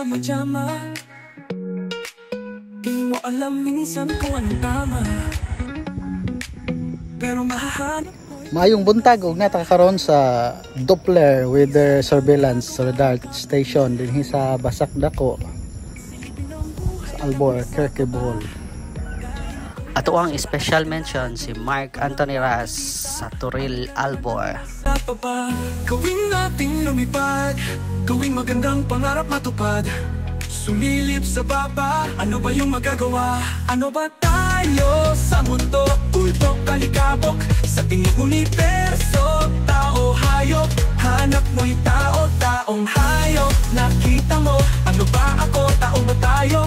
madama. Di mo alam minsan kung anong tama, pero mahahanap. Maayong buntag ug natakaroon sa Doppler weather surveillance radar station dinhi sa Basak Dako sa Albuquerque, Bohol. Ato ang special mention si Mark Anthony Ras sa Turil, Albor. Gawin natin lumipad, gawing magandang pangarap matupad. Sumilip sa baba, ano ba yung magagawa? Ano ba tayo sa mundo? Ultok kalikabok, sa tinging universo. Tao, hayop, hanap mo'y tao, taong hayop. Nakita mo, ano ba ako? Tao ba tayo?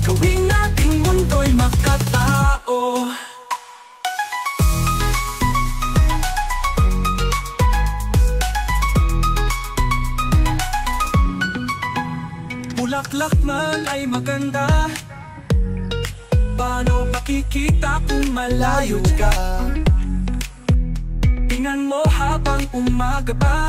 Gawin nating mundo'y makatao. Bulaklak man ay maganda, paano makikita kung malayo ka? Tingnan mo habang umaga pa,